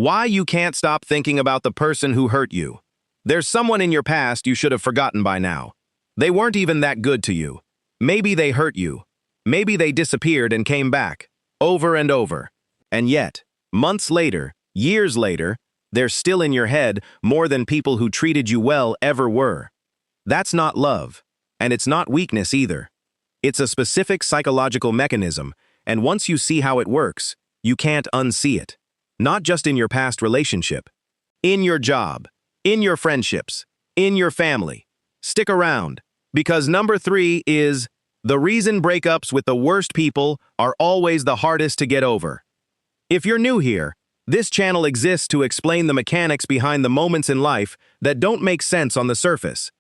Why you can't stop thinking about the person who hurt you. There's someone in your past you should have forgotten by now. They weren't even that good to you. Maybe they hurt you. Maybe they disappeared and came back, over and over. And yet, months later, years later, they're still in your head more than people who treated you well ever were. That's not love, and it's not weakness either. It's a specific psychological mechanism, and once you see how it works, you can't unsee it. Not just in your past relationship, in your job, in your friendships, in your family. Stick around, because number 3 is the reason breakups with the worst people are always the hardest to get over. If you're new here, this channel exists to explain the mechanics behind the moments in life that don't make sense on the surface.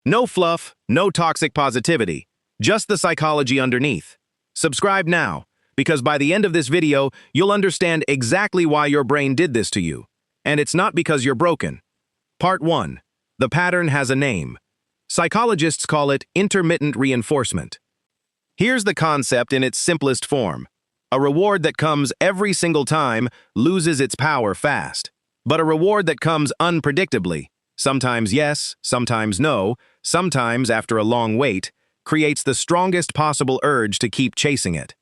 No fluff, no toxic positivity, just the psychology underneath. Subscribe now, because by the end of this video, you'll understand exactly why your brain did this to you. And it's not because you're broken. Part 1. The pattern has a name. Psychologists call it intermittent reinforcement. Here's the concept in its simplest form. A reward that comes every single time loses its power fast. But a reward that comes unpredictably, sometimes yes, sometimes no, sometimes after a long wait, creates the strongest possible urge to keep chasing it.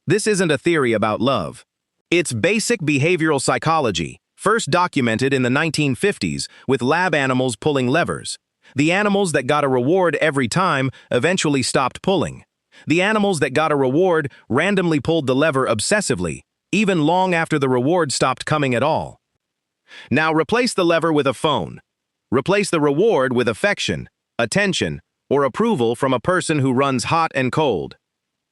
This isn't a theory about love. It's basic behavioral psychology, first documented in the 1950s with lab animals pulling levers. The animals that got a reward every time eventually stopped pulling. The animals that got a reward randomly pulled the lever obsessively, even long after the reward stopped coming at all. Now replace the lever with a phone. Replace the reward with affection, attention, or approval from a person who runs hot and cold.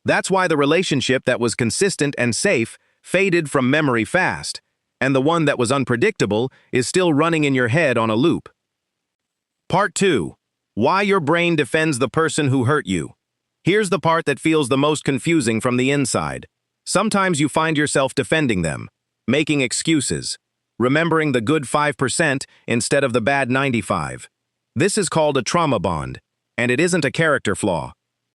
That's why the relationship that was consistent and safe faded from memory fast, and the one that was unpredictable is still running in your head on a loop. Part 2. Why your brain defends the person who hurt you. Here's the part that feels the most confusing from the inside. Sometimes you find yourself defending them, making excuses, remembering the good 5% instead of the bad 95. This is called a trauma bond, and it isn't a character flaw.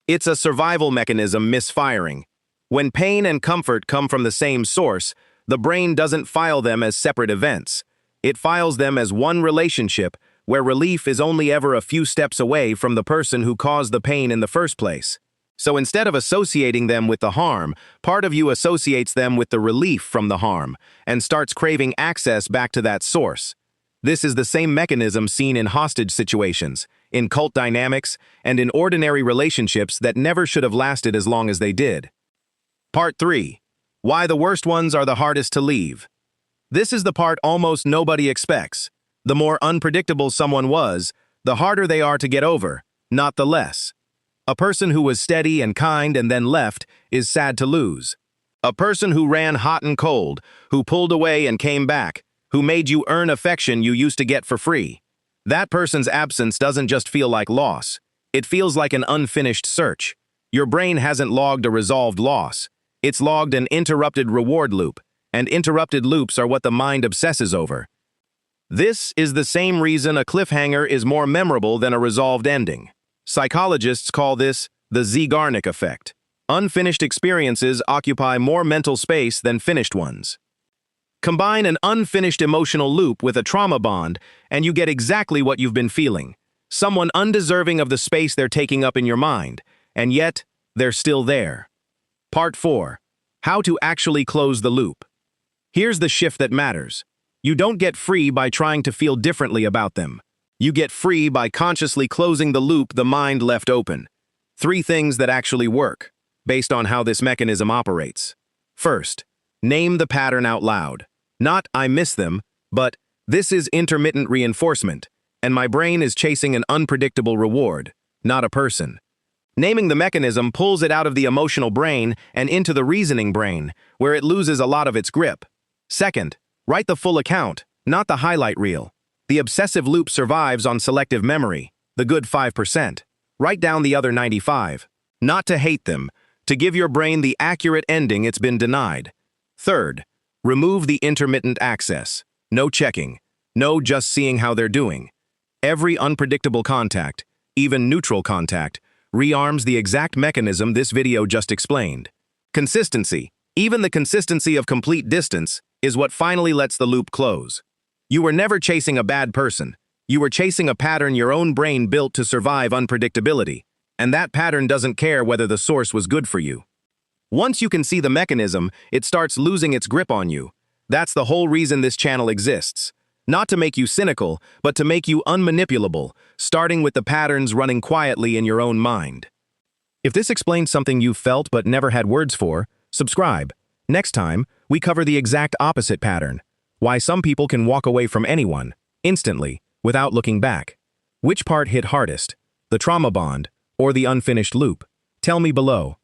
It's a survival mechanism misfiring. When pain and comfort come from the same source, the brain doesn't file them as separate events. It files them as one relationship where relief is only ever a few steps away from the person who caused the pain in the first place. So instead of associating them with the harm, part of you associates them with the relief from the harm and starts craving access back to that source. This is the same mechanism seen in hostage situations, in cult dynamics, and in ordinary relationships that never should have lasted as long as they did. Part 3. Why the worst ones are the hardest to leave. This is the part almost nobody expects. The more unpredictable someone was, the harder they are to get over, not the less. A person who was steady and kind and then left is sad to lose. A person who ran hot and cold, who pulled away and came back, who made you earn affection you used to get for free. That person's absence doesn't just feel like loss. It feels like an unfinished search. Your brain hasn't logged a resolved loss. It's logged an interrupted reward loop, and interrupted loops are what the mind obsesses over. This is the same reason a cliffhanger is more memorable than a resolved ending. Psychologists call this the Zeigarnik effect. Unfinished experiences occupy more mental space than finished ones. Combine an unfinished emotional loop with a trauma bond, and you get exactly what you've been feeling. Someone undeserving of the space they're taking up in your mind, and yet they're still there. Part 4. How to actually close the loop. Here's the shift that matters. You don't get free by trying to feel differently about them. You get free by consciously closing the loop the mind left open. 3 things that actually work, based on how this mechanism operates. First, name the pattern out loud. Not, I miss them, but, this is intermittent reinforcement, and my brain is chasing an unpredictable reward, not a person. Naming the mechanism pulls it out of the emotional brain and into the reasoning brain, where it loses a lot of its grip. Second, write the full account, not the highlight reel. The obsessive loop survives on selective memory, the good 5%. Write down the other 95. Not to hate them, to give your brain the accurate ending it's been denied. Third, remove the intermittent access. No checking. No just seeing how they're doing. Every unpredictable contact, even neutral contact, rearms the exact mechanism this video just explained. Consistency. Even the consistency of complete distance, is what finally lets the loop close. You were never chasing a bad person. You were chasing a pattern your own brain built to survive unpredictability, and that pattern doesn't care whether the source was good for you. Once you can see the mechanism, it starts losing its grip on you. That's the whole reason this channel exists. Not to make you cynical, but to make you unmanipulable, starting with the patterns running quietly in your own mind. If this explains something you've felt but never had words for, subscribe. Next time, we cover the exact opposite pattern. Why some people can walk away from anyone, instantly, without looking back. Which part hit hardest? The trauma bond, or the unfinished loop? Tell me below.